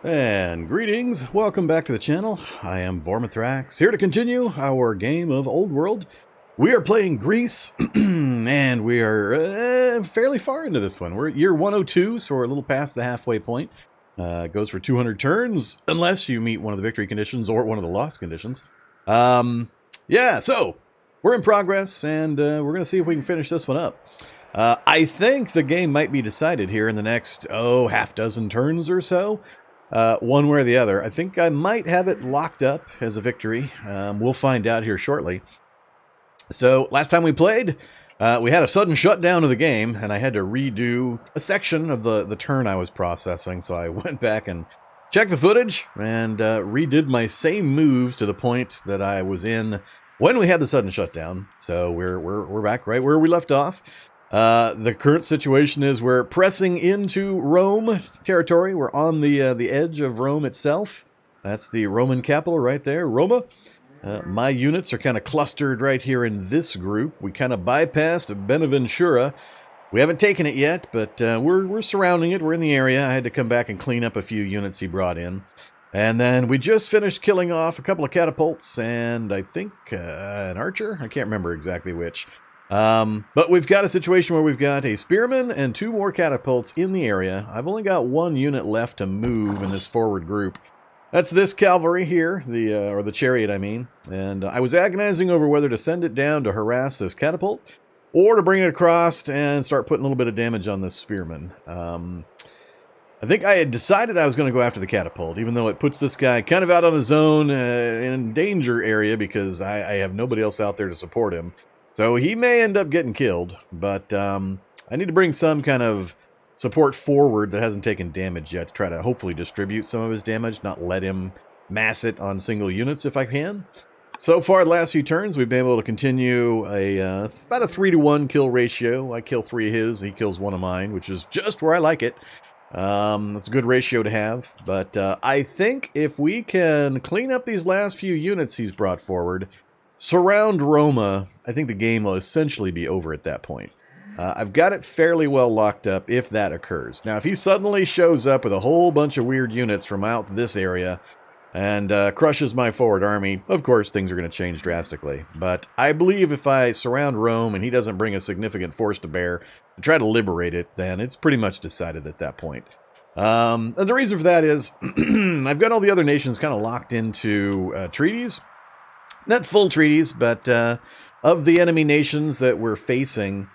And greetings, welcome back to the channel. I am Vormithrax, here to continue our game of Old World. We are playing Greece, and we are fairly far into this one. We're at year 102, so we're a little past the halfway point. It goes for 200 turns, unless you meet one of the victory conditions or one of the loss conditions. Yeah, so we're in progress, and we're going to see if we can finish this one up. I think the game might be decided here in the next, half dozen turns or so. One way or the other. I think I might have it locked up as a victory. We'll find out here shortly. So, last time we played, we had a sudden shutdown of the game, and I had to redo a section of the turn I was processing, so I went back and checked the footage, and redid my same moves to the point that I was in when we had the sudden shutdown. So, we're back right where we left off. The current situation is we're pressing into Rome territory. We're on the edge of Rome itself. That's the Roman capital right there, Roma. My units are kind of clustered right here in this group. We kind of bypassed Benaventura. We haven't taken it yet, but we're surrounding it. We're in the area. I had to come back and clean up a few units he brought in. And then we just finished killing off a couple of catapults and I think an archer. I can't remember exactly which. But we've got a situation where we've got a spearman and 2 more catapults in the area. I've only got 1 unit left to move in this forward group. That's this cavalry here, or the chariot, I mean. And I was agonizing over whether to send it down to harass this catapult or to bring it across and start putting a little bit of damage on this spearman. I think I had decided I was going to go after the catapult, even though it puts this guy kind of out on his own in danger area because I have nobody else out there to support him. So he may end up getting killed, but I need to bring some kind of support forward that hasn't taken damage yet to try to hopefully distribute some of his damage, not let him mass it on single units if I can. So far, the last few turns, we've been able to continue about a 3-to-1 kill ratio. I kill 3 of his, he kills 1 of mine, which is just where I like it. That's a good ratio to have, but I think if we can clean up these last few units he's brought forward, surround Roma, I think the game will essentially be over at that point. I've got it fairly well locked up if that occurs. Now, if he suddenly shows up with a whole bunch of weird units from out this area and crushes my forward army, of course, things are going to change drastically. But I believe if I surround Rome and he doesn't bring a significant force to bear to try to liberate it, then it's pretty much decided at that point. And the reason for that is I've got all the other nations kind of locked into treaties. Not full treaties, but of the enemy nations that we're facing,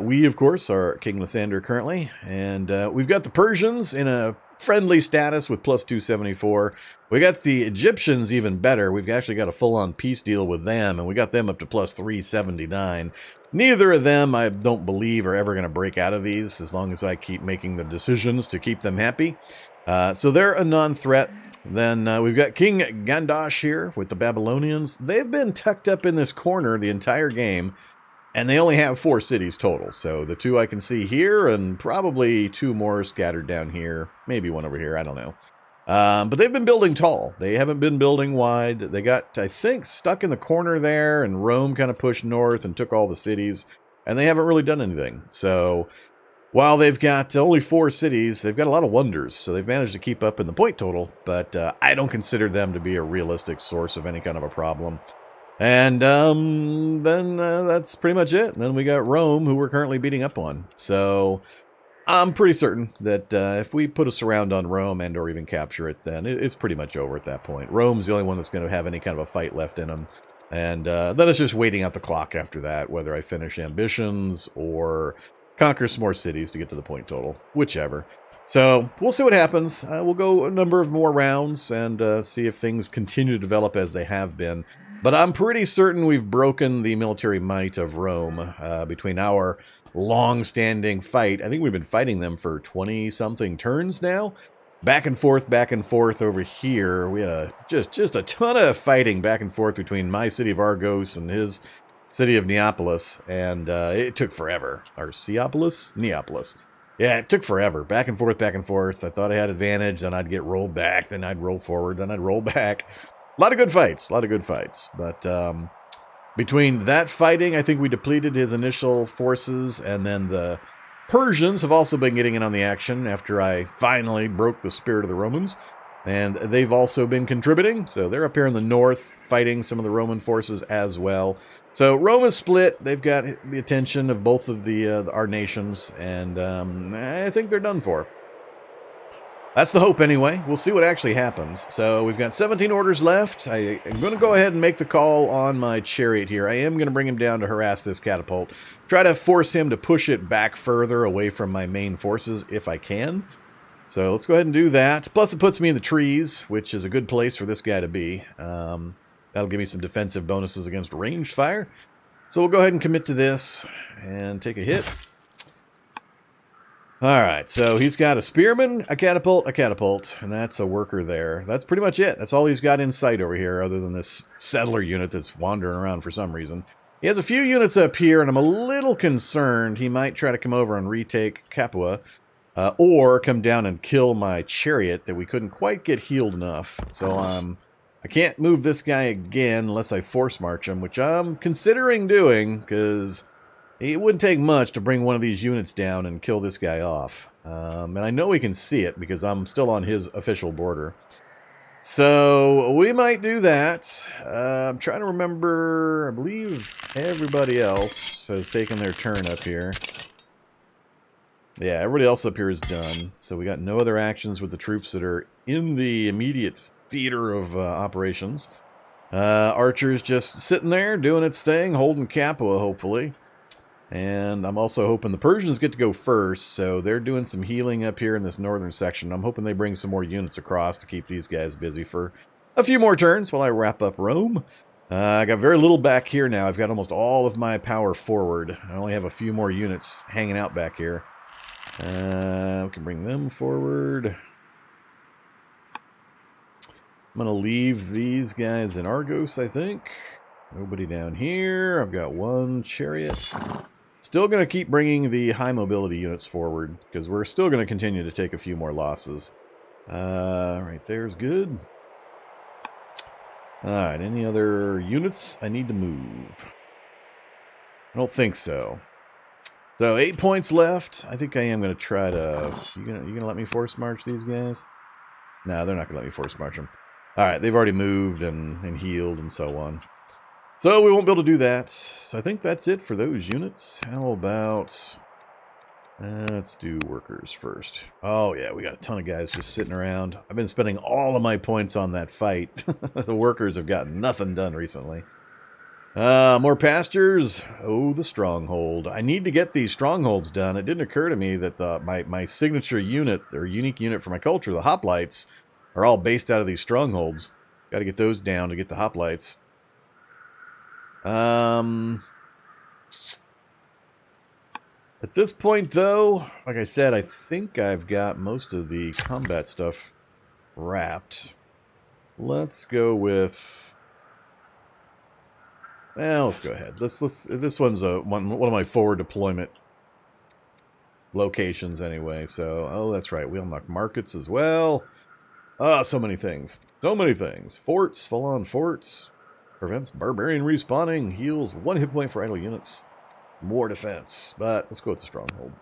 we, of course, are King Lysander currently, and we've got the Persians in a friendly status with plus 274. We got the Egyptians even better. We've actually got a full-on peace deal with them, and we got them up to plus 379. Neither of them, I don't believe, are ever going to break out of these, as long as I keep making the decisions to keep them happy. So they're a non-threat. Then we've got King Gandash here with the Babylonians. They've been tucked up in this corner the entire game, and they only have 4 cities total. So the 2 I can see here, and probably 2 more scattered down here. Maybe 1 over here, I don't know. But they've been building tall. They haven't been building wide. They got, I think, stuck in the corner there, and Rome kind of pushed north and took all the cities, and they haven't really done anything. So while they've got only 4 cities, they've got a lot of wonders, so they've managed to keep up in the point total, but I don't consider them to be a realistic source of any kind of a problem. And then that's pretty much it. And then we got Rome, who we're currently beating up on. So I'm pretty certain that if we put a surround on Rome and or even capture it, then it's pretty much over at that point. Rome's the only one that's going to have any kind of a fight left in them. And then it's just waiting out the clock after that, whether I finish ambitions or conquer some more cities to get to the point total, whichever. So we'll see what happens. We'll go a number of more rounds and see if things continue to develop as they have been. But I'm pretty certain we've broken the military might of Rome between our long-standing fight. I think we've been fighting them for 20-something turns now. Back and forth over here. We had just a ton of fighting back and forth between my city of Argos and his city of Neapolis, and it took forever. Or Seopolis? Neapolis. Yeah, it took forever. Back and forth. I thought I had advantage, then I'd get rolled back, then I'd roll forward, then I'd roll back. A lot of good fights. But between that fighting, I think we depleted his initial forces, and then the Persians have also been getting in on the action after I finally broke the spirit of the Romans. And they've also been contributing. So they're up here in the north fighting some of the Roman forces as well. So Rome is split. They've got the attention of both of our nations. And I think they're done for. That's the hope anyway. We'll see what actually happens. So we've got 17 orders left. I am going to go ahead and make the call on my chariot here. I am going to bring him down to harass this catapult. Try to force him to push it back further away from my main forces if I can. So let's go ahead and do that. Plus it puts me in the trees, which is a good place for this guy to be. That'll give me some defensive bonuses against ranged fire. So we'll go ahead and commit to this and take a hit. Alright, so he's got a spearman, a catapult, and that's a worker there. That's pretty much it. That's all he's got in sight over here, other than this settler unit that's wandering around for some reason. He has a few units up here, and I'm a little concerned he might try to come over and retake Capua, or come down and kill my chariot that we couldn't quite get healed enough. So I can't move this guy again unless I force march him, which I'm considering doing, because it wouldn't take much to bring one of these units down and kill this guy off. And I know he can see it because I'm still on his official border. So we might do that. I'm trying to remember. I believe everybody else has taken their turn up here. Yeah, everybody else up here is done. So we got no other actions with the troops that are in the immediate theater of operations. Archer's just sitting there doing its thing, holding Capua, hopefully. And I'm also hoping the Persians get to go first, so they're doing some healing up here in this northern section. I'm hoping they bring some more units across to keep these guys busy for a few more turns while I wrap up Rome. I got very little back here now. I've got almost all of my power forward. I only have a few more units hanging out back here. We can bring them forward. I'm going to leave these guys in Argos, I think. Nobody down here. I've got one chariot. Still going to keep bringing the high mobility units forward, because we're still going to continue to take a few more losses. Right there's good. Alright, any other units I need to move? I don't think so. So 8 points left. I think I am going to try to... You gonna let me force march these guys? No, they're not going to let me force march them. Alright, they've already moved and healed and so on. So we won't be able to do that. So I think that's it for those units. How about... let's do workers first. Oh yeah, we got a ton of guys just sitting around. I've been spending all of my points on that fight. The workers have gotten nothing done recently. More pastures. Oh, the stronghold. I need to get these strongholds done. It didn't occur to me that my signature unit, or unique unit for my culture, the hoplites, are all based out of these strongholds. Got to get those down to get the hoplites. At this point, though, like I said, I think I've got most of the combat stuff wrapped. Let's go with... Well, let's go ahead. This one's one of my forward deployment locations anyway. So, oh, that's right. We unlock markets as well. Ah, so many things. So many things. Forts, full-on forts. Prevents barbarian respawning. Heals 1 hit point for idle units. More defense. But let's go with the stronghold.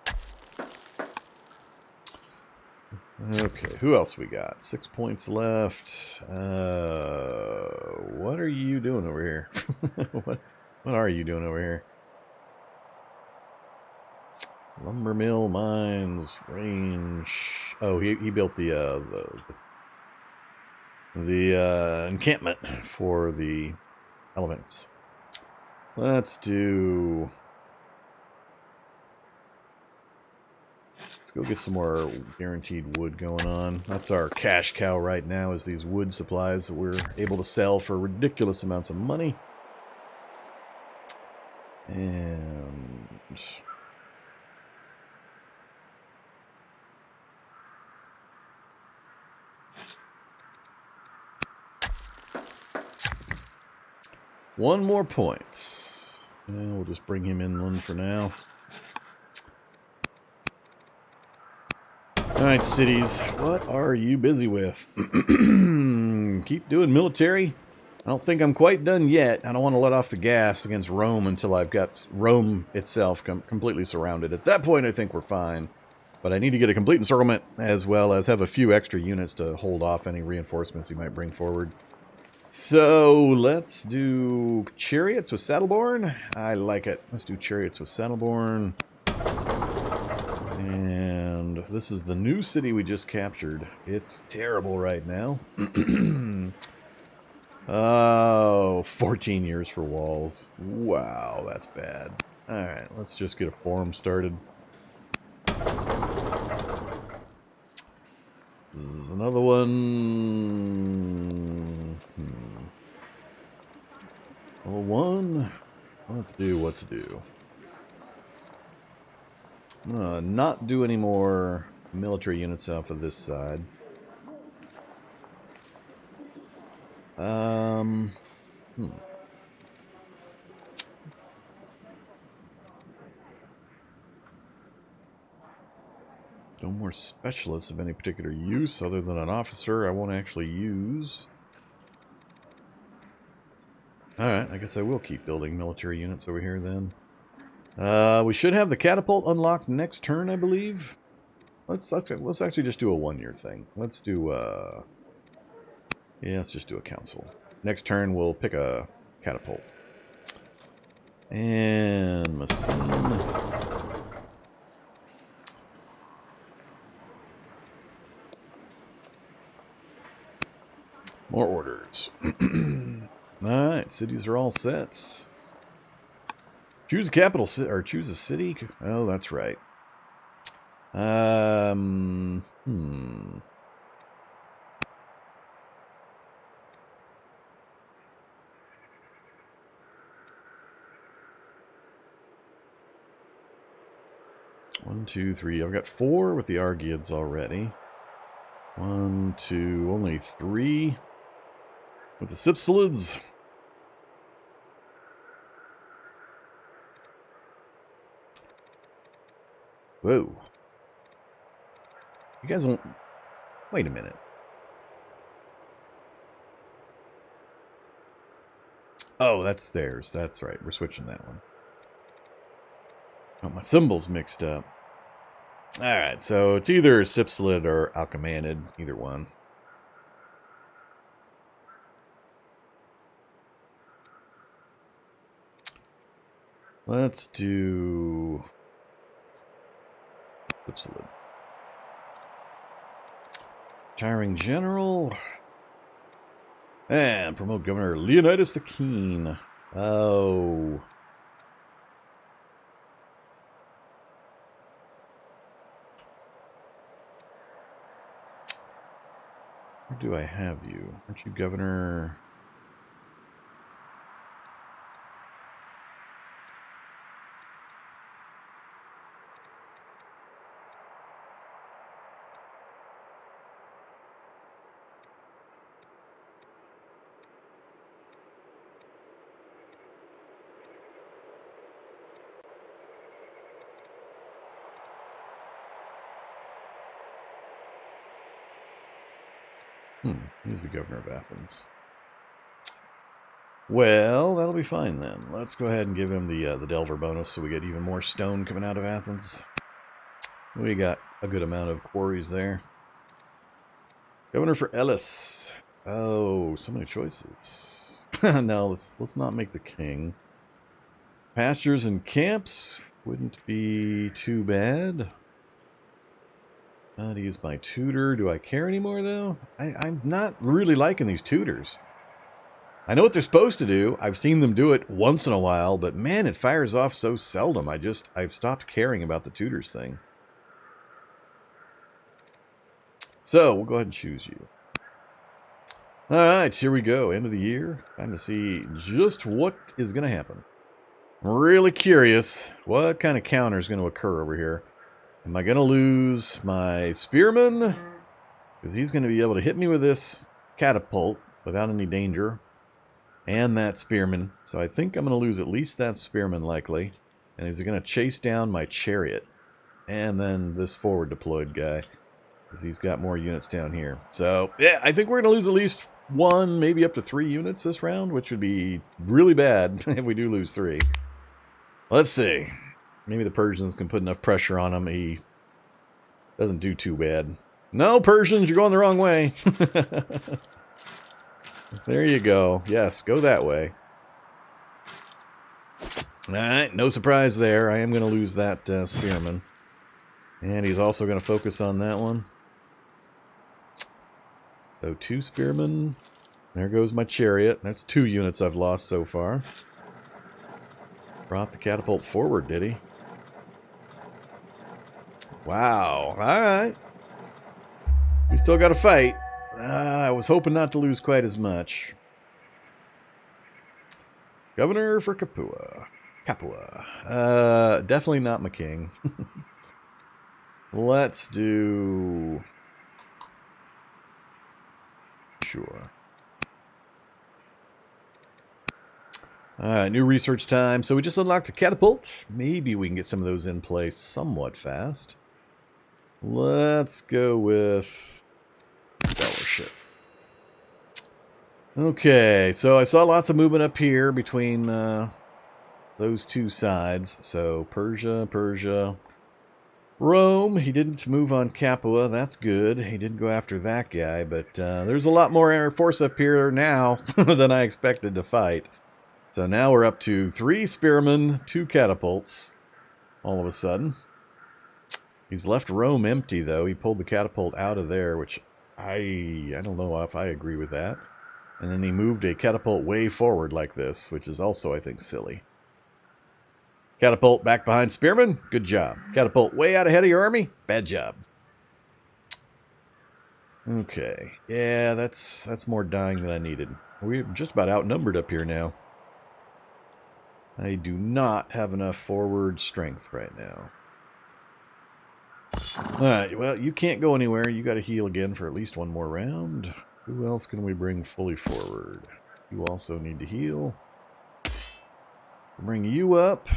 Okay, who else we got? 6 points left. What are you doing over here? What are you doing over here? Lumber mill, mines, range. Oh, he built the encampment for the elements. Let's do... Let's go get some more guaranteed wood going on. That's our cash cow right now, is these wood supplies that we're able to sell for ridiculous amounts of money. And... one more point. And we'll just bring him inland for now. Alright, cities. What are you busy with? Keep doing military. I don't think I'm quite done yet. I don't want to let off the gas against Rome until I've got Rome itself completely surrounded. At that point, I think we're fine. But I need to get a complete encirclement, as well as have a few extra units to hold off any reinforcements he might bring forward. So, let's do chariots with Saddleborn. I like it. Let's do chariots with Saddleborn. And this is the new city we just captured. It's terrible right now. Oh, 14 years for walls. Wow, that's bad. Alright, let's just get a forum started. This is another one. Level 1. What to do, what to do. I'm gonna not do any more military units off of this side. No more specialists of any particular use other than an officer I won't actually use. Alright, I guess I will keep building military units over here then. We should have the catapult unlocked next turn, I believe. Let's actually just do a one-year thing. Let's do yeah, let's just do a council. Next turn we'll pick a catapult. And Machine. More orders. Alright, cities are all set. Choose a capital or choose a city. Oh, that's right. 1, 2, 3. I've got 4 with the Argiads already. 1, 2, only 3 with the Sipsilids. Whoa. You guys won't... Wait a minute. Oh, that's theirs. That's right. We're switching that one. Oh, my symbol's mixed up. Alright, so it's either Sipsilid or Alchemanid. Either one. Let's do... Sipsilid. Retiring General. And promote Governor Leonidas the Keen. Oh. Where do I have you? Aren't you Governor? He's the governor of Athens. Well, that'll be fine then. Let's go ahead and give him the Delver bonus so we get even more stone coming out of Athens. We got a good amount of quarries there. Governor for Elis. Oh, so many choices. No, let's not make the king. Pastures and camps wouldn't be too bad. How to use my tutor. Do I care anymore, though? I'm not really liking these tutors. I know what they're supposed to do. I've seen them do it once in a while, but man, it fires off so seldom. I've stopped caring about the tutors thing. So, we'll go ahead and choose you. Alright, here we go. End of the year. Time to see just what is going to happen. I'm really curious what kind of counter is going to occur over here. Am I going to lose my spearman? Because he's going to be able to hit me with this catapult without any danger. And that spearman. So I think I'm going to lose at least that spearman likely. And he's going to chase down my chariot. And then this forward deployed guy. Because he's got more units down here. So, yeah, I think we're going to lose at least 1, maybe up to 3 units this round, which would be really bad if we do lose 3. Let's see. Maybe the Persians can put enough pressure on him. He doesn't do too bad. No, Persians, you're going the wrong way. There you go. Yes, go that way. Alright, no surprise there. I am going to lose that spearman. And he's also going to focus on that one. So 2 spearmen. There goes my chariot. That's 2 units I've lost so far. Brought the catapult forward, did he? Wow. Alright. We still got to fight. I was hoping not to lose quite as much. Governor for Capua. Definitely not my king. Let's do... Sure. Alright, new research time. So we just unlocked the catapult. Maybe we can get some of those in place somewhat fast. Let's go with scholarship. Okay, so I saw lots of movement up here between those 2 sides. So Persia, Rome. He didn't move on Capua. That's good. He didn't go after that guy, but there's a lot more air force up here now than I expected to fight. So now we're up to 3 spearmen, 2 catapults, all of a sudden. He's left Rome empty, though. He pulled the catapult out of there, which I don't know if I agree with that. And then he moved a catapult way forward like this, which is also, I think, silly. Catapult back behind spearmen. Good job. Catapult way out ahead of your army. Bad job. Okay. Yeah, that's more dying than I needed. We're just about outnumbered up here now. I do not have enough forward strength right now. Alright, well, you can't go anywhere. You got to heal again for at least 1 more round. Who else can we bring fully forward? You also need to heal. Bring you up.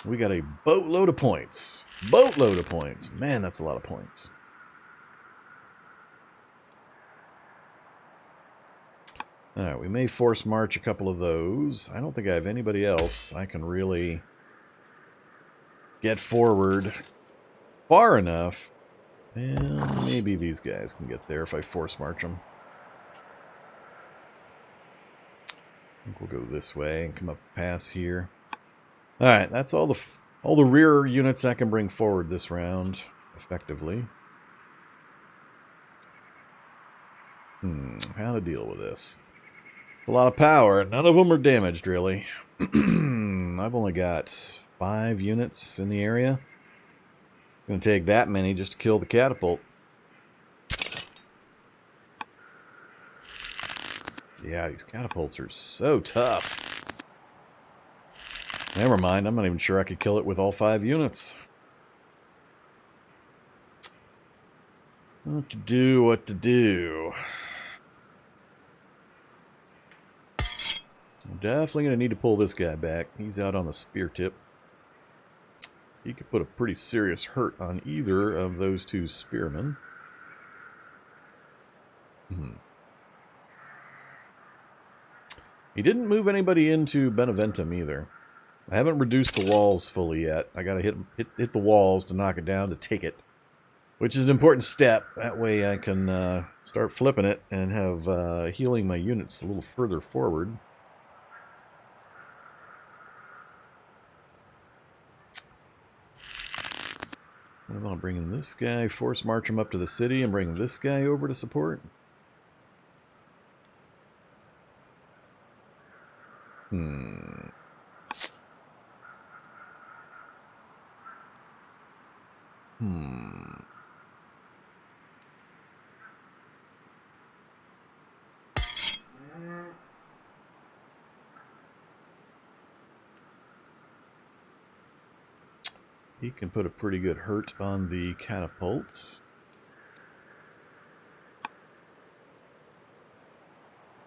We got a boatload of points. Boatload of points. Man, that's a lot of points. Alright, we may force march a couple of those. I don't think I have anybody else I can really get forward far enough. And maybe these guys can get there if I force march them. I think we'll go this way and come up past here. Alright, that's all the rear units I can bring forward this round, effectively. How to deal with this? A lot of power. None of them are damaged, really. I've only got 5 units in the area. It's going to take that many just to kill the catapult. Yeah, these catapults are so tough. Never mind, I'm not even sure I could kill it with all 5 units. What to do? I'm definitely going to need to pull this guy back. He's out on the spear tip. He could put a pretty serious hurt on either of those 2 spearmen. He didn't move anybody into Beneventum either. I haven't reduced the walls fully yet. I got to hit the walls to knock it down to take it, which is an important step. That way I can start flipping it and have healing my units a little further forward. What about bringing this guy, force march him up to the city, and bring this guy over to support? He can put a pretty good hurt on the catapults.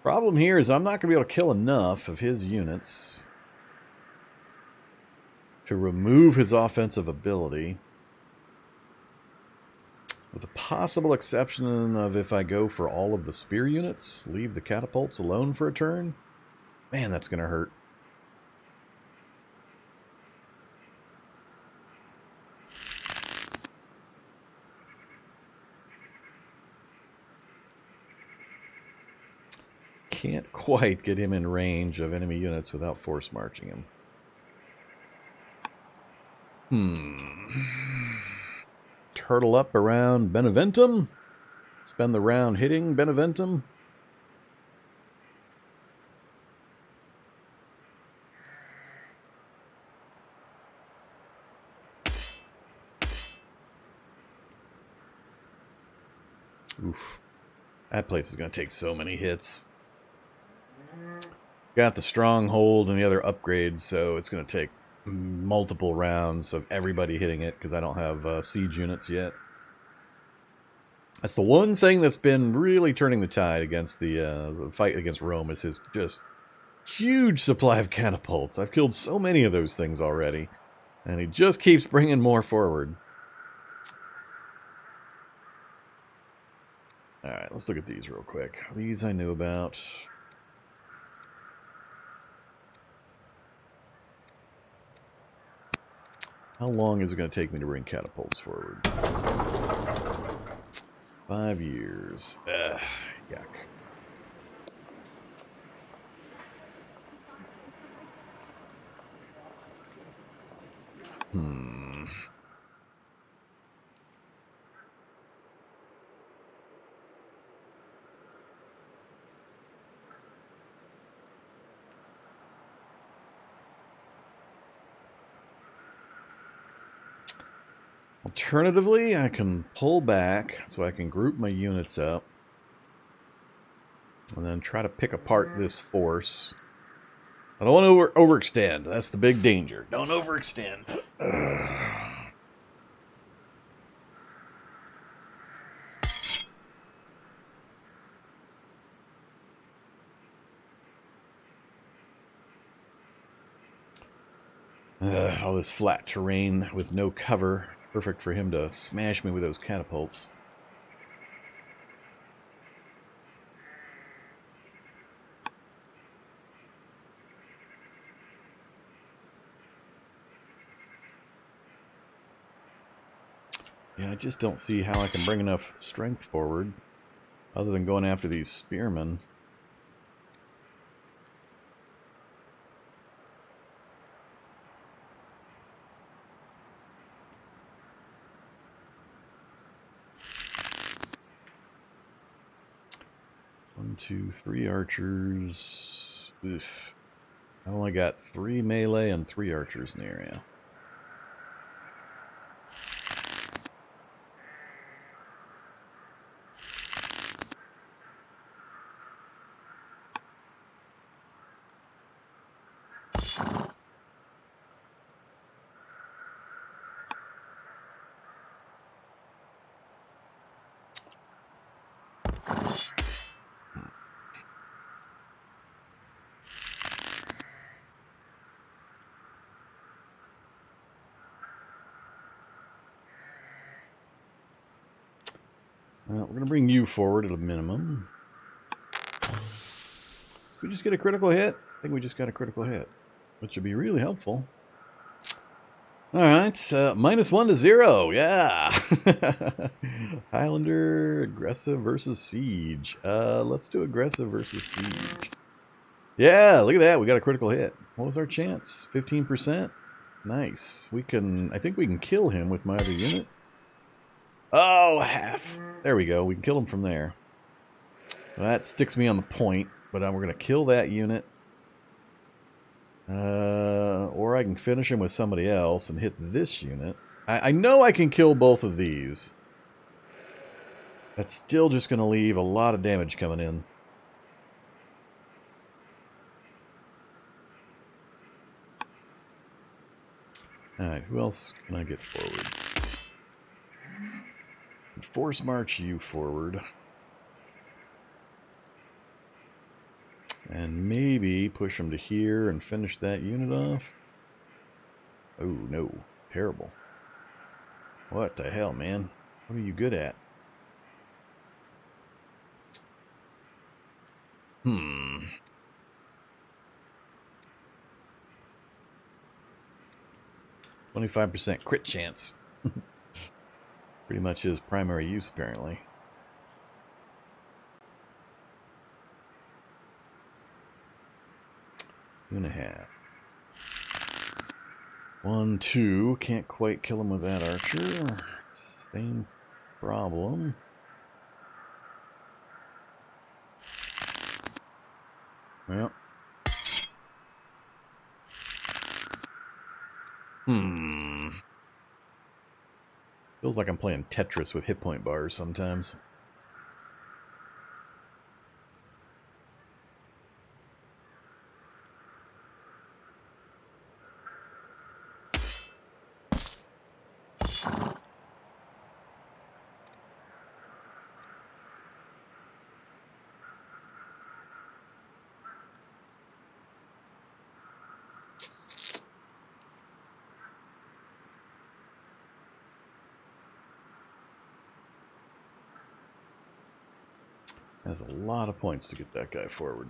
Problem here is I'm not going to be able to kill enough of his units to remove his offensive ability. With the possible exception of if I go for all of the spear units, leave the catapults alone for a turn. Man, that's going to hurt. Can't quite get him in range of enemy units without force marching him. Turtle up around Beneventum. Spend the round hitting Beneventum. Oof. That place is going to take so many hits. Got the stronghold and the other upgrades, so it's going to take multiple rounds of everybody hitting it because I don't have siege units yet. That's the one thing that's been really turning the tide against the fight against Rome is his just huge supply of catapults. I've killed so many of those things already, and he just keeps bringing more forward. Alright, let's look at these real quick. These I knew about. How long is it going to take me to bring catapults forward? 5 years. Yuck. Alternatively, I can pull back so I can group my units up and then try to pick apart this force. I don't want to overextend. That's the big danger. Don't overextend. All this flat terrain with no cover. Perfect for him to smash me with those catapults. Yeah, I just don't see how I can bring enough strength forward other than going after these spearmen. One, two, 3 archers. Oof. I only got 3 melee and 3 archers in the area. Well, we're going to bring you forward at a minimum. Did we just get a critical hit? I think we just got a critical hit, which would be really helpful. Alright, -1 to 0, yeah! Highlander, aggressive versus siege. Let's do aggressive versus siege. Yeah, look at that, we got a critical hit. What was our chance? 15%? Nice. We can, I think we can kill him with my other unit. Oh, half. There we go, we can kill him from there. Well, that sticks me on the point, but we're going to kill that unit. Or I can finish him with somebody else and hit this unit. I know I can kill both of these. That's still just going to leave a lot of damage coming in. Alright, who else can I get forward? Force march you forward. And maybe push him to here and finish that unit off. Oh, no. Terrible. What the hell, man? What are you good at? Hmm. 25% crit chance. Pretty much his primary use, apparently. Two and a half. 1, 2. Can't quite kill him with that archer. Same problem. Well. Feels like I'm playing Tetris with hit point bars sometimes. That's a lot of points to get that guy forward.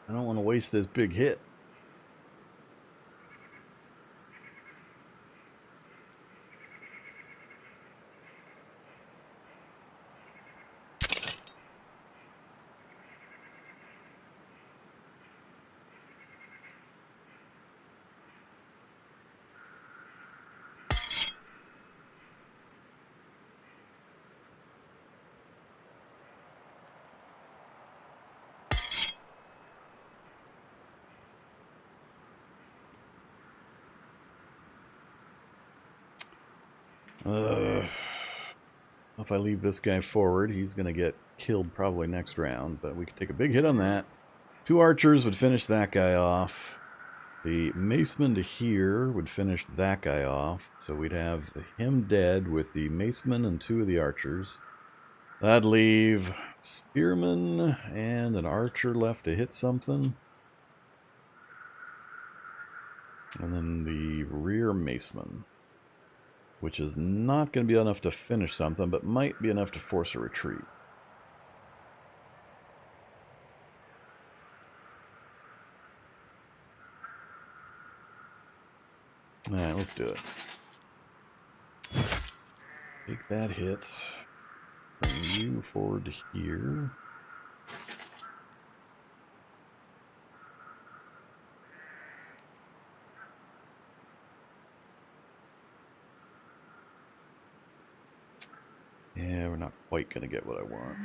I don't want to waste this big hit. If I leave this guy forward, he's going to get killed probably next round, but we could take a big hit on that. 2 archers would finish that guy off. The maceman to here would finish that guy off, so we'd have him dead with the maceman and 2 of the archers. That'd leave spearman and an archer left to hit something. And then the rear maceman, which is not going to be enough to finish something, but might be enough to force a retreat. Alright, let's do it. Take that hit. Bring you forward to here. Yeah, we're not quite going to get what I want.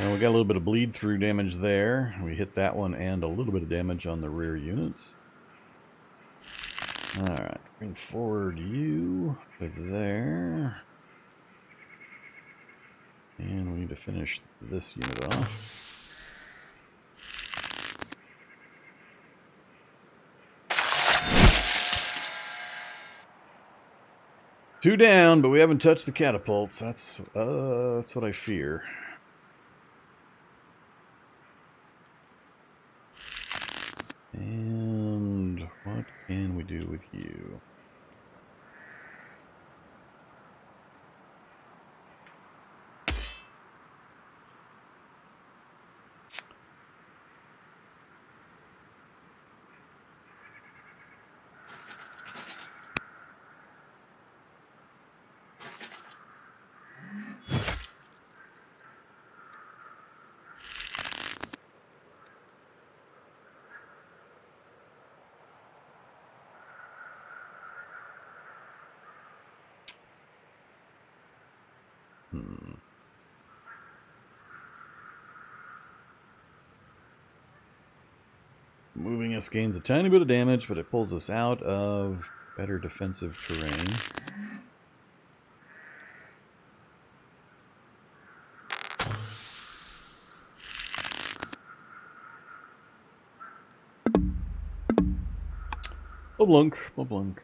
And we got a little bit of bleed through damage there. We hit that one and a little bit of damage on the rear units. Alright, bring forward you to there. And we need to finish this unit off. Two down, but we haven't touched the catapults. That's what I fear. And what can we do with you? Moving us gains a tiny bit of damage, but it pulls us out of better defensive terrain. Blunk, blunk.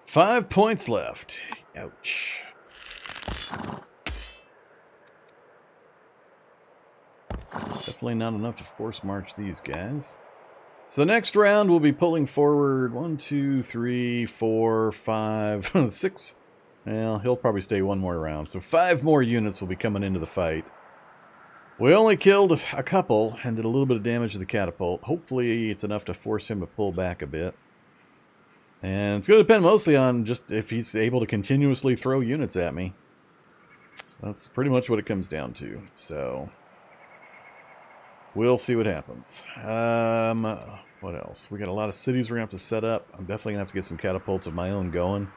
Five points left. Ouch. Definitely not enough to force march these guys. So the next round we'll be pulling forward 1, 2, 3, 4, 5, 6. Well, he'll probably stay one more round. So 5 more units will be coming into the fight. We only killed a couple and did a little bit of damage to the catapult. Hopefully it's enough to force him to pull back a bit. And it's going to depend mostly on just if he's able to continuously throw units at me. That's pretty much what it comes down to. So we'll see what happens. What else? We got a lot of cities we're going to have to set up. I'm definitely going to have to get some catapults of my own going.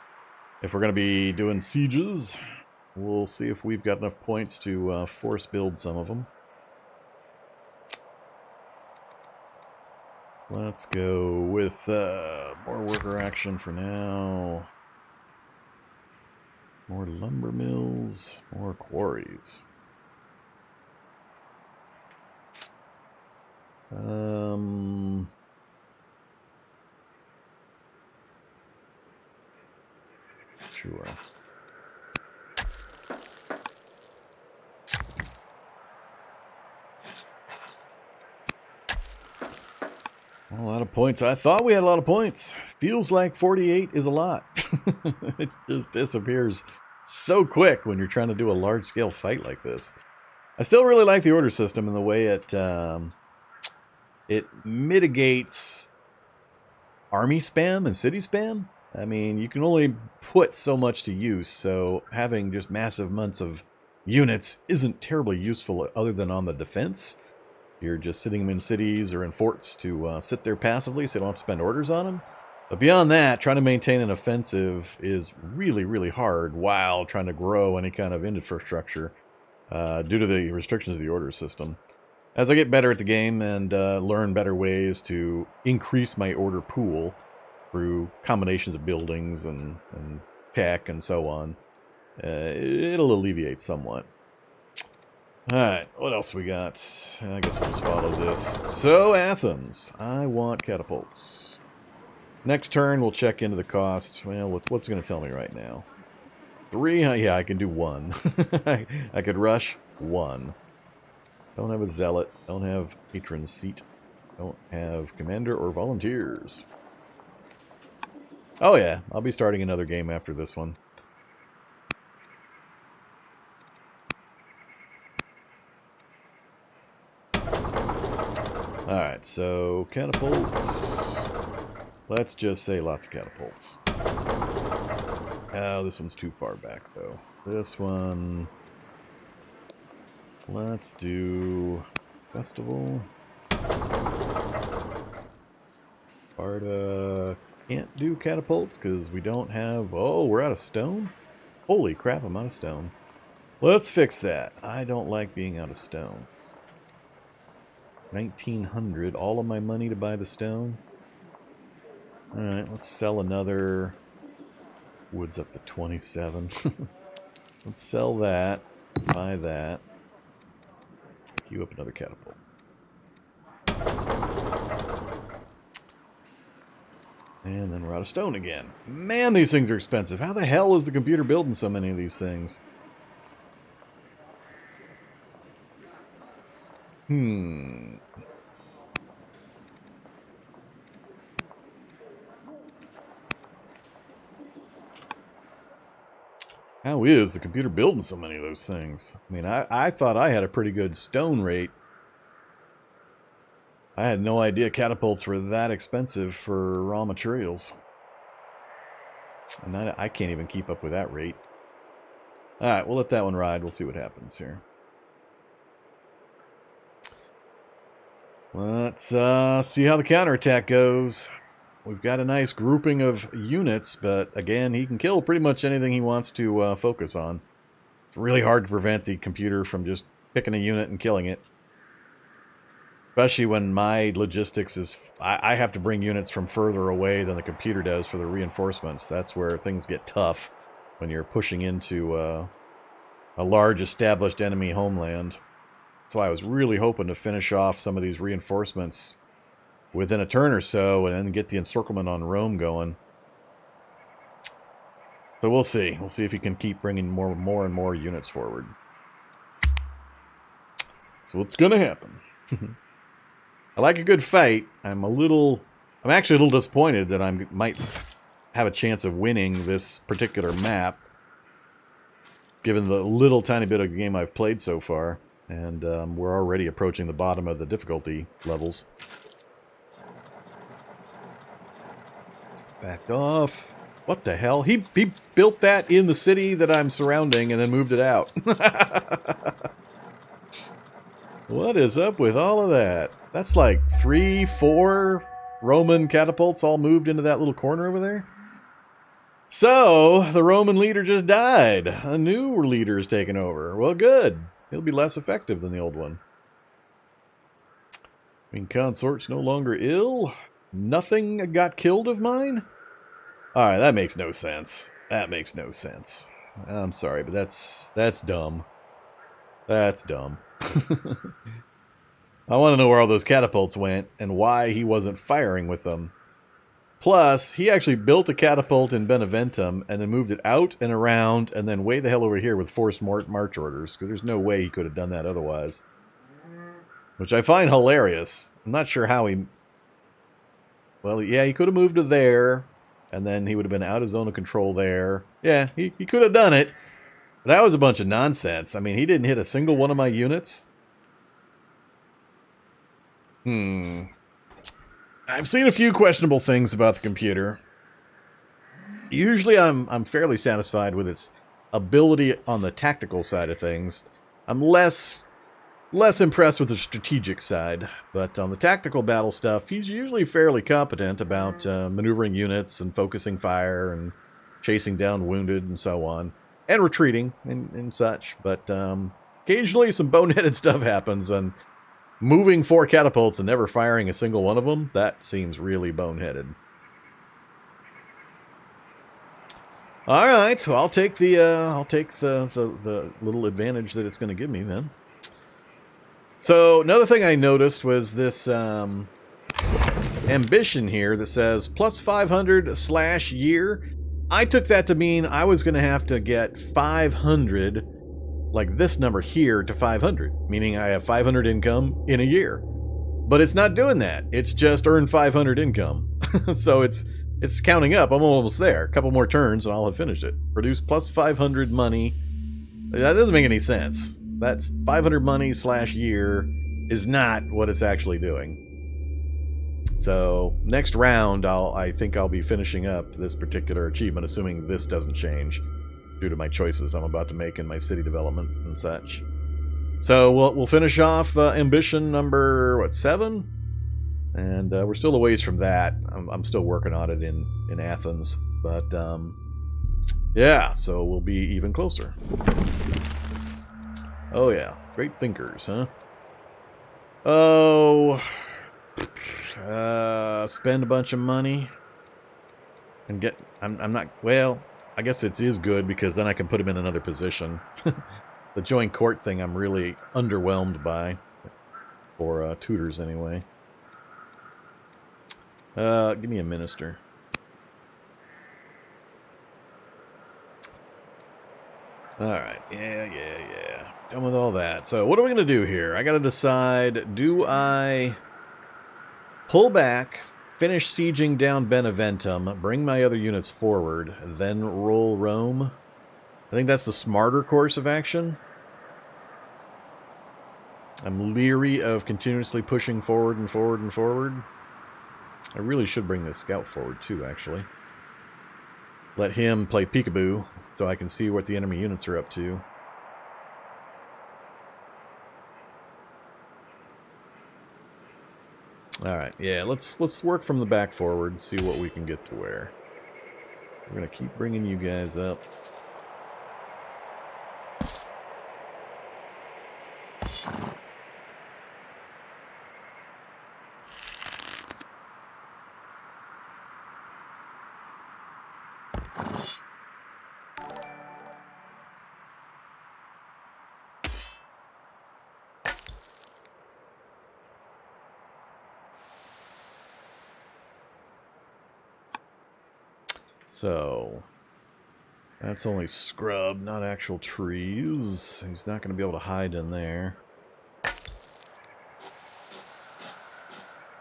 If we're going to be doing sieges, we'll see if we've got enough points to force build some of them. Let's go with more worker action for now. More lumber mills, more quarries. Sure. A lot of points. I thought we had a lot of points. Feels like 48 is a lot. It just disappears so quick when you're trying to do a large-scale fight like this. I still really like the order system and the way it mitigates army spam and city spam. I mean, you can only put so much to use, so having just massive amounts of units isn't terribly useful other than on the defense. You're just sitting them in cities or in forts to sit there passively so you don't have to spend orders on them. But beyond that, trying to maintain an offensive is really, really hard while trying to grow any kind of infrastructure due to the restrictions of the order system. As I get better at the game and learn better ways to increase my order pool through combinations of buildings and tech and so on, it'll alleviate somewhat. Alright, what else we got? I guess we'll just follow this. So, Athens. I want catapults. Next turn, we'll check into the cost. Well, what's it going to tell me right now? 3? Yeah, I can do 1. I could rush 1. Don't have a zealot. Don't have patron seat. Don't have commander or volunteers. Oh yeah, I'll be starting another game after this one. Alright, so catapults. Let's just say lots of catapults. Oh, this one's too far back, though. This one... Let's do... Festival. Sparta can't do catapults because we don't have... Oh, we're out of stone? Holy crap, I'm out of stone. Let's fix that. I don't like being out of stone. 1900, all of my money to buy the stone. Alright, let's sell another. Wood's up to 27. Let's sell that, buy that. Queue up another catapult. And then we're out of stone again. Man, these things are expensive. How the hell is the computer building so many of these things? How is the computer building so many of those things? I mean, I thought I had a pretty good stone rate. I had no idea catapults were that expensive for raw materials. And I can't even keep up with that rate. Alright, we'll let that one ride. We'll see what happens here. Let's see how the counterattack goes. we've got a nice grouping of units, but again, he can kill pretty much anything he wants to focus on. It's really hard to prevent the computer from just picking a unit and killing it. Especially when my logistics is... I have to bring units from further away than the computer does for the reinforcements. That's where things get tough when you're pushing into a large established enemy homeland. That's why I was really hoping to finish off some of these reinforcements within a turn or so and then get the encirclement on Rome going. So we'll see. We'll see if he can keep bringing more and more units forward. So what's going to happen? I like a good fight. I'm actually a little disappointed that I might have a chance of winning this particular map, given the little tiny bit of game I've played so far. And we're already approaching the bottom of the difficulty levels. Back off. What the hell? He built that in the city that I'm surrounding and then moved it out. What is up with all of that? That's like 3, 4 Roman catapults all moved into that little corner over there. So, the Roman leader just died. A new leader is taking over. Well, good. He'll be less effective than the old one. Queen consort's no longer ill. Nothing got killed of mine? Alright, that makes no sense. That makes no sense. I'm sorry, but that's dumb. That's dumb. I want to know where all those catapults went and why he wasn't firing with them. Plus, he actually built a catapult in Beneventum and then moved it out and around and then way the hell over here with forced march orders, because there's no way he could have done that otherwise. Which I find hilarious. I'm not sure how he... Well, yeah, he could have moved to there, and then he would have been out of zone of control there. Yeah, he could have done it. But that was a bunch of nonsense. I mean, he didn't hit a single one of my units. I've seen a few questionable things about the computer. Usually I'm fairly satisfied with its ability on the tactical side of things. I'm less impressed with the strategic side, but on the tactical battle stuff, he's usually fairly competent about maneuvering units and focusing fire and chasing down wounded and so on, and retreating and such. But occasionally some boneheaded stuff happens, and moving 4 catapults and never firing a single one of them, that seems really boneheaded. All right, well, I'll take the little advantage that it's going to give me then. So another thing I noticed was this ambition here that says plus 500/year. I took that to mean I was going to have to get 500, like this number here, to 500, meaning I have 500 income in a year. But it's not doing that. It's just earn 500 income. So it's counting up. I'm almost there. A couple more turns and I'll have finished it. Produce plus 500 money. That doesn't make any sense. That's 500 money/year is not what it's actually doing. So next round, I think I'll be finishing up this particular achievement, assuming this doesn't change due to my choices I'm about to make in my city development and such. So we'll finish off ambition number 7, and we're still a ways from that. I'm still working on it in Athens, but yeah, so we'll be even closer. Oh yeah, great thinkers, huh? Oh, spend a bunch of money and get. I'm not. Well, I guess it is good because then I can put him in another position. The joint court thing I'm really underwhelmed by, for tutors anyway. Give me a minister. Alright, yeah. Done with all that. So what are we going to do here? I got to decide, do I pull back, finish sieging down Beneventum, bring my other units forward, then roll Rome? I think that's the smarter course of action. I'm leery of continuously pushing forward and forward and forward. I really should bring this scout forward too, actually. Let him play peekaboo so I can see what the enemy units are up to. All right, yeah, let's work from the back forward, see what we can get to where. We're gonna keep bringing you guys up. So, that's only scrub, not actual trees. He's not going to be able to hide in there.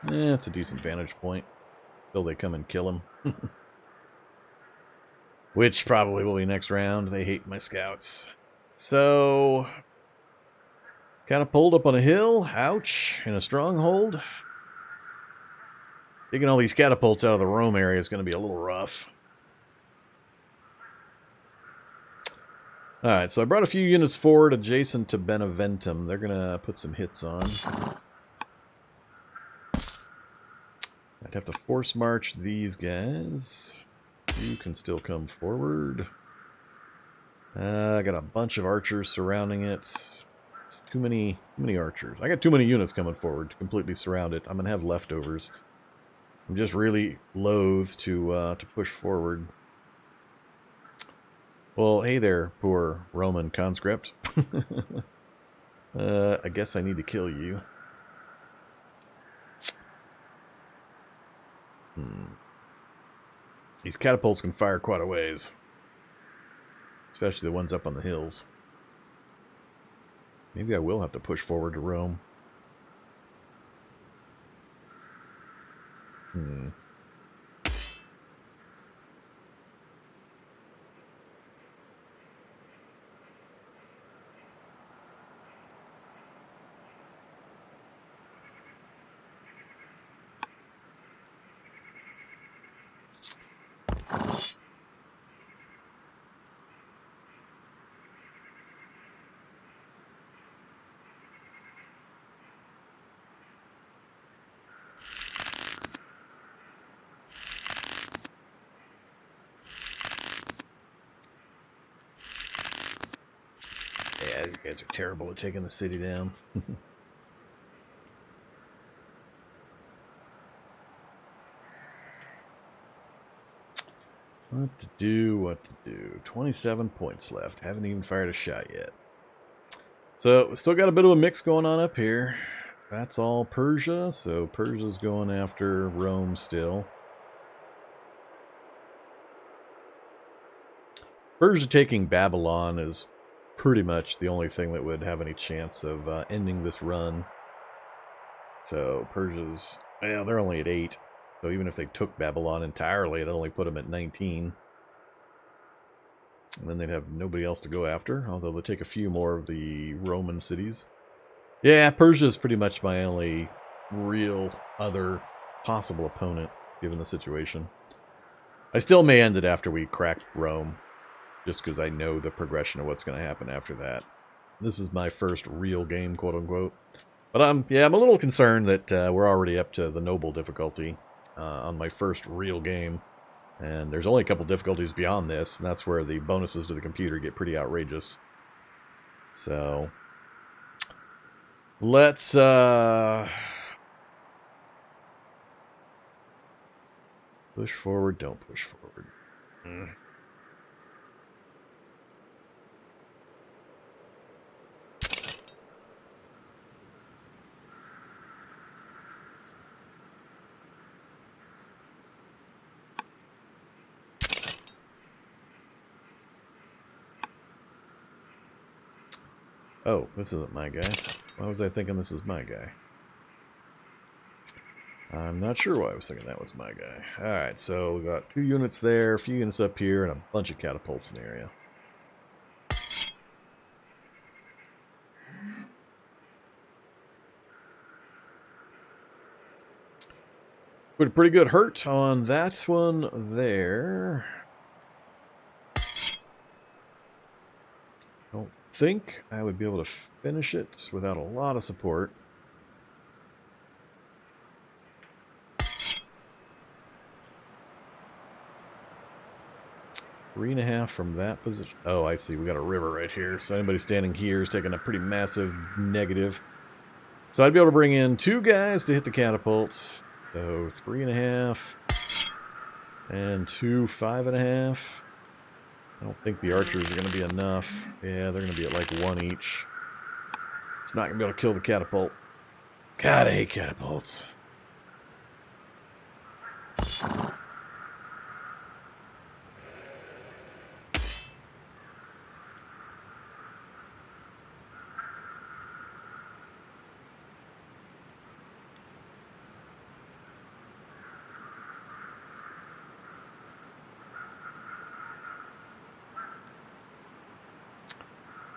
It's a decent vantage point. Till they come and kill him. Which probably will be next round. They hate my scouts. So, kind of pulled up on a hill. Ouch. In a stronghold. Taking all these catapults out of the Rome area is going to be a little rough. Alright, so I brought a few units forward adjacent to Beneventum. They're going to put some hits on. I'd have to force march these guys. You can still come forward. I got a bunch of archers surrounding it. It's too many archers. I got too many units coming forward to completely surround it. I'm going to have leftovers. I'm just really loath to push forward. Well, hey there, poor Roman conscript. I guess I need to kill you. These catapults can fire quite a ways. Especially the ones up on the hills. Maybe I will have to push forward to Rome. Yeah, these guys are terrible at taking the city down. What to do? 27 points left. Haven't even fired a shot yet. So, we still got a bit of a mix going on up here. That's all Persia, so Persia's going after Rome still. Persia taking Babylon is pretty much the only thing that would have any chance of ending this run. So Persia's, well, they're only at 8. So even if they took Babylon entirely, it'd only put them at 19. And then they'd have nobody else to go after, although they'll take a few more of the Roman cities. Yeah, Persia is pretty much my only real other possible opponent, given the situation. I still may end it after we crack Rome, just because I know the progression of what's going to happen after that. This is my first real game, quote-unquote. But I'm a little concerned that we're already up to the noble difficulty on my first real game. And there's only a couple difficulties beyond this, and that's where the bonuses to the computer get pretty outrageous. So, let's push forward, don't push forward. Oh, this isn't my guy. Why was I thinking this is my guy? I'm not sure why I was thinking that was my guy. Alright, so we got 2 units there, a few units up here, and a bunch of catapults in the area. Put a pretty good hurt on that one there. Don't think I would be able to finish it without a lot of support. 3.5 from that position. Oh, I see. We got a river right here. So anybody standing here is taking a pretty massive negative. So I'd be able to bring in 2 guys to hit the catapults. So 3.5 and 2 5.5. I don't think the archers are going to be enough. Yeah, they're going to be at like 1 each. It's not going to be able to kill the catapult. God, I hate catapults.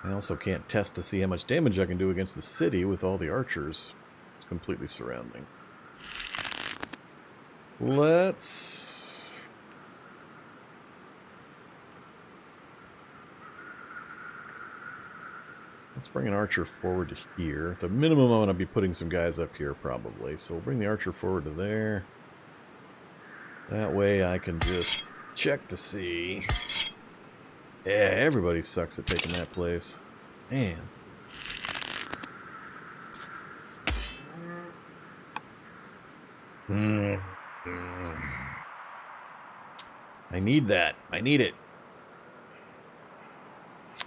I also can't test to see how much damage I can do against the city with all the archers. It's completely surrounding. Let's bring an archer forward to here. At the minimum, I'm going to be putting some guys up here probably. So we'll bring the archer forward to there. That way I can just check to see. Yeah, everybody sucks at taking that place. Man. I need that. I need it.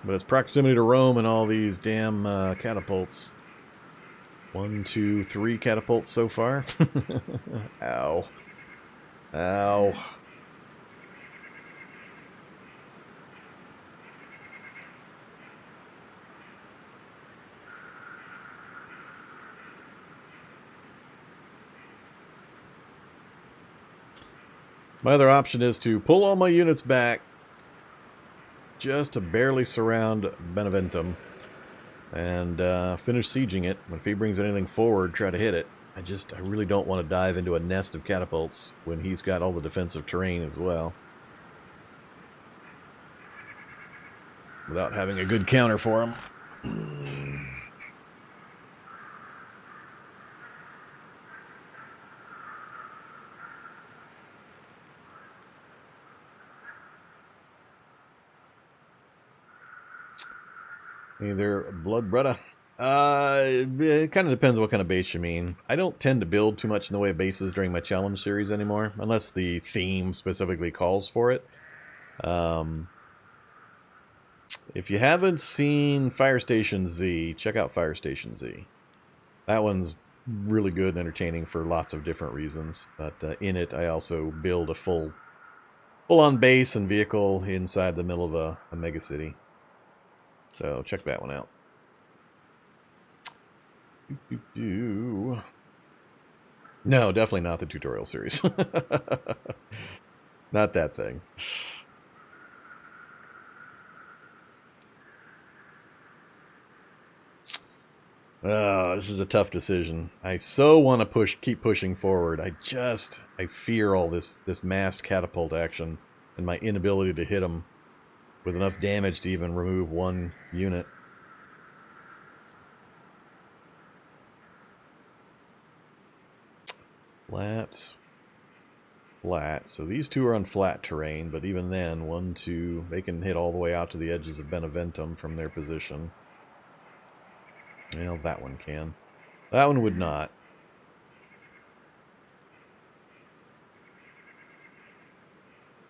But it's proximity to Rome and all these damn catapults. 1, 2, 3 catapults so far. Ow. Ow. My other option is to pull all my units back just to barely surround Beneventum and finish sieging it. If he brings anything forward, try to hit it. I really don't want to dive into a nest of catapults when he's got all the defensive terrain as well. Without having a good counter for him. Hey there, Blood Bretta. It kind of depends what kind of base you mean. I don't tend to build too much in the way of bases during my challenge series anymore, unless the theme specifically calls for it. If you haven't seen Fire Station Z, check out Fire Station Z. That one's really good and entertaining for lots of different reasons. But in it, I also build a full-on base and vehicle inside the middle of a mega city. So check that one out. No, definitely not the tutorial series. Not that thing. Oh, this is a tough decision. I so want to keep pushing forward. I fear all this massed catapult action and my inability to hit them with enough damage to even remove 1 unit. Flat. Flat. So these 2 are on flat terrain, but even then, 1, 2, they can hit all the way out to the edges of Beneventum from their position. Well, that one can. That one would not.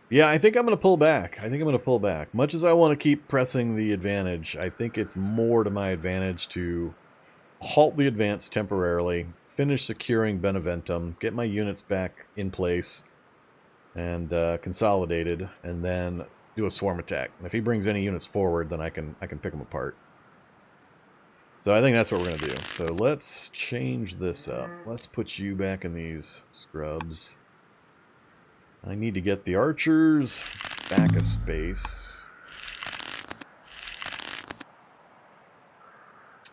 Yeah, I think I'm going to pull back. Much as I want to keep pressing the advantage, I think it's more to my advantage to halt the advance temporarily, finish securing Beneventum, get my units back in place and consolidated, and then do a swarm attack. And if he brings any units forward, then I can pick them apart. So I think that's what we're going to do. So let's change this up. Let's put you back in these scrubs. I need to get the archers back a space.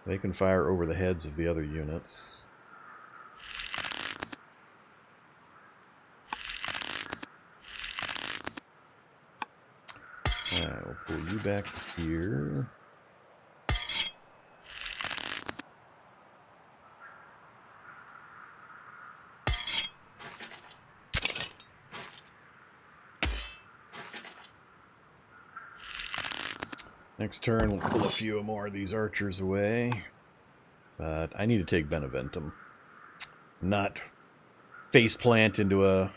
They can fire over the heads of the other units. Alright, we'll pull you back here. Next turn, we'll pull a few more of these archers away. But I need to take Beneventum. Not faceplant into a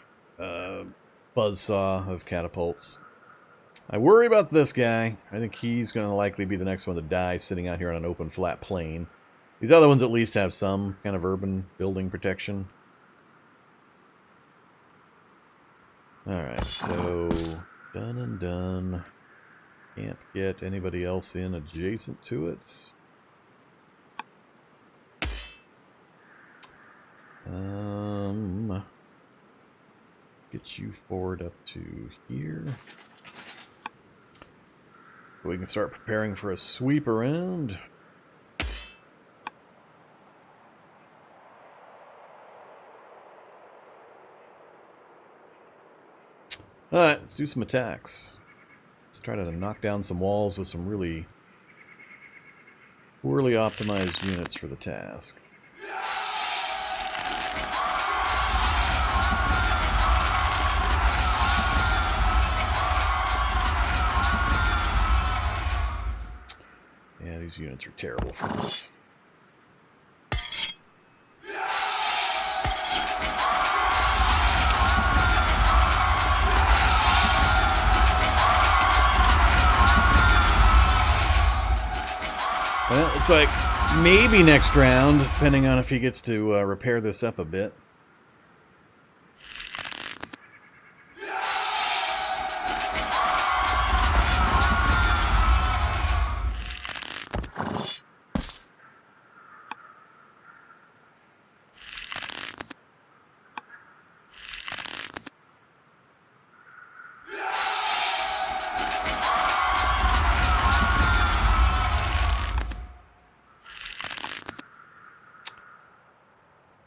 buzzsaw of catapults. I worry about this guy. I think he's going to likely be the next one to die sitting out here on an open, flat plain. These other ones at least have some kind of urban building protection. Alright, so done and done. Can't get anybody else in adjacent to it. Get you forward up to here. So we can start preparing for a sweep around. Alright, let's do some attacks. Let's try to knock down some walls with some really poorly optimized units for the task. Yeah, these units are terrible for this. Well, looks like maybe next round, depending on if he gets to repair this up a bit.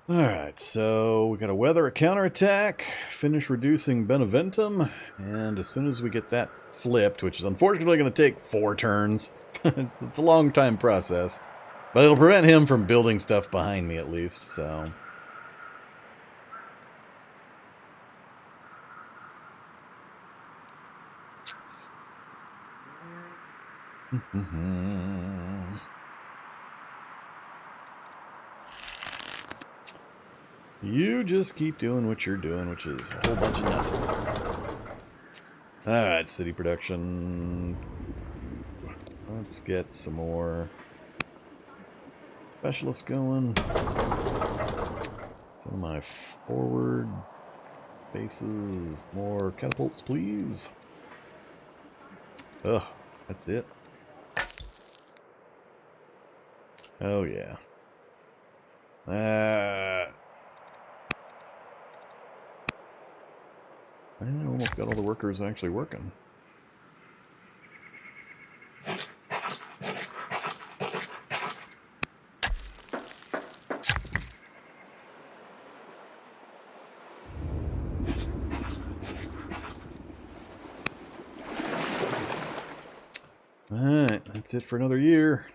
Alright, so we got to weather a counterattack, finish reducing Beneventum, and as soon as we get that flipped, which is unfortunately going to take 4 turns, it's a long time process, but it'll prevent him from building stuff behind me at least, so... You just keep doing what you're doing, which is a whole bunch of nothing. Alright, city production. Let's get some more specialists going. Some of my forward bases. More catapults, please. Ugh, that's it. Oh, yeah. I almost got all the workers actually working. Alright, that's it for another year.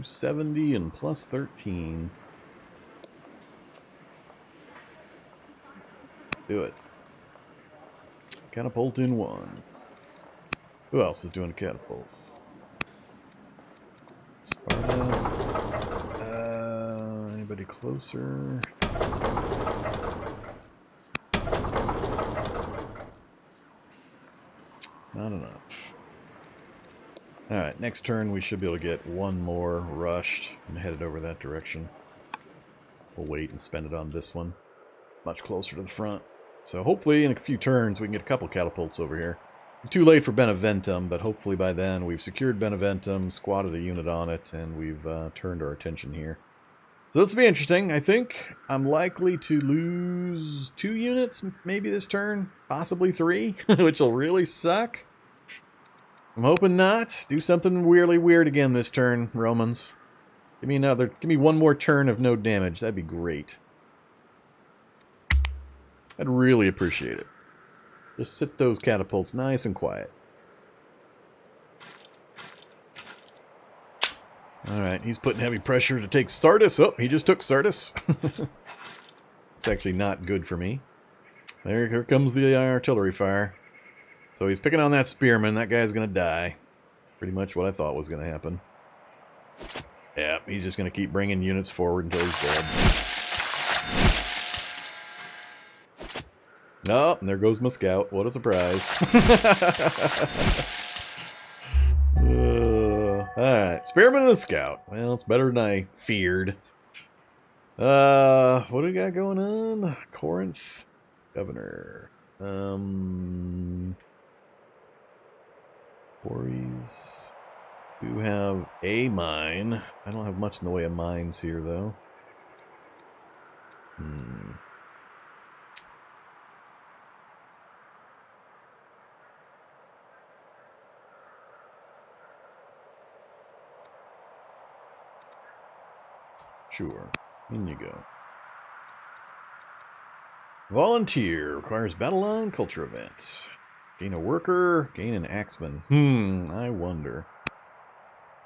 $70 and plus 13. Do it. Catapult in 1. Who else is doing a catapult? Sparta. Anybody closer? Not enough. Alright, next turn we should be able to get one more rushed and headed over that direction. We'll wait and spend it on this one. Much closer to the front. So hopefully in a few turns we can get a couple catapults over here. Too late for Beneventum, but hopefully by then we've secured Beneventum, squatted a unit on it, and we've turned our attention here. So this will be interesting. I think I'm likely to lose 2 units maybe this turn, possibly 3, which will really suck. I'm hoping not. Do something weirdly weird again this turn, Romans. Give me one more turn of no damage. That'd be great. I'd really appreciate it. Just sit those catapults nice and quiet. Alright, he's putting heavy pressure to take Sardis. Oh, he just took Sardis. It's actually not good for me. Here comes the artillery fire. So he's picking on that spearman. That guy's going to die. Pretty much what I thought was going to happen. Yeah, he's just going to keep bringing units forward until he's dead. Oh, and there goes my scout. What a surprise. Alright, spearman and a scout. Well, it's better than I feared. What do we got going on? Corinth governor. Quarries. Do have a mine. I don't have much in the way of mines here, though. Sure. In you go. Volunteer. Requires battle line culture events. Gain a worker. Gain an axeman. I wonder.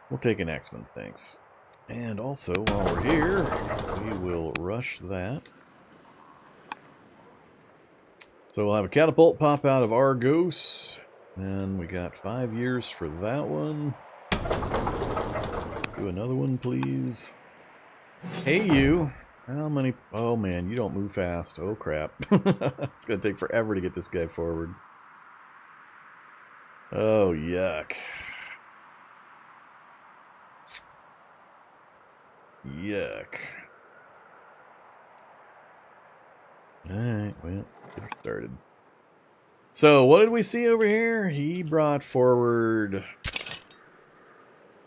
We'll take an axeman, thanks. And also, while we're here, we will rush that. So we'll have a catapult pop out of Argos. And we got 5 years for that one. Do another one, please. Hey, you. How many? Oh, man, you don't move fast. Oh, crap. It's going to take forever to get this guy forward. Oh, yuck. Yuck. Alright, well, get her started. So, what did we see over here? He brought forward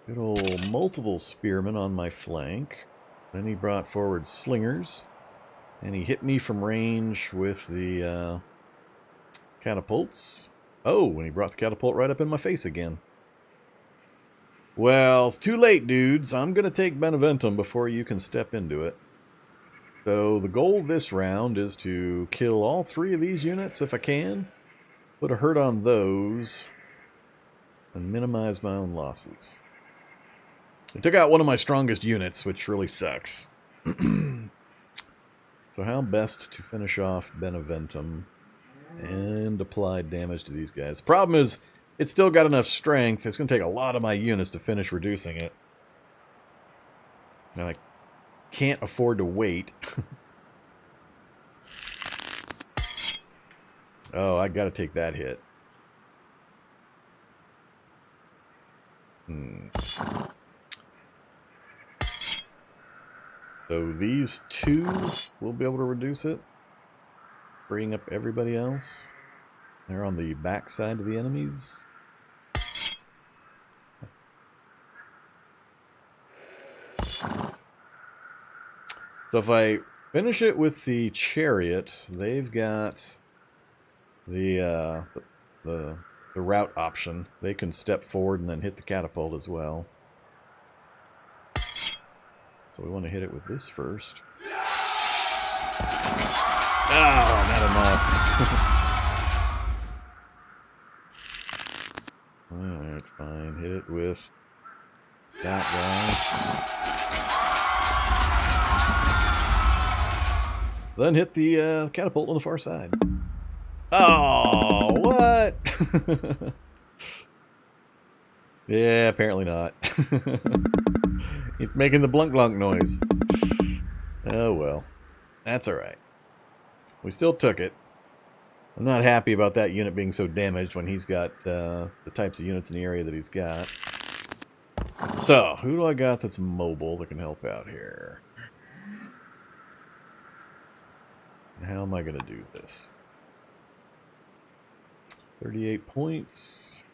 good old multiple spearmen on my flank. Then he brought forward slingers. And he hit me from range with the catapults. Oh, and he brought the catapult right up in my face again. Well, it's too late, dudes. I'm going to take Beneventum before you can step into it. So the goal this round is to kill all 3 of these units if I can. Put a hurt on those. And minimize my own losses. I took out one of my strongest units, which really sucks. So how best to finish off Beneventum and apply damage to these guys? Problem is, it's still got enough strength. It's going to take a lot of my units to finish reducing it. And I can't afford to wait. Oh, I got to take that hit. So these 2 will be able to reduce it, freeing up everybody else. They're on the back side of the enemies. So if I finish it with the chariot, they've got the route option. They can step forward and then hit the catapult as well. So we want to hit it with this first. Oh, not enough. Alright, fine. Hit it with that guy. Then hit the catapult on the far side. Oh, what? Yeah, apparently not. He's making the blunk blunk noise. Oh well. That's alright. We still took it. I'm not happy about that unit being so damaged when he's got the types of units in the area that he's got. So, who do I got that's mobile that can help out here? And how am I going to do this? 38 points.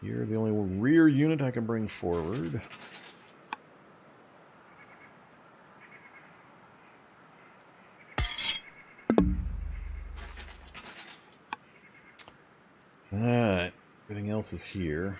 You're the only rear unit I can bring forward. Alright, everything else is here.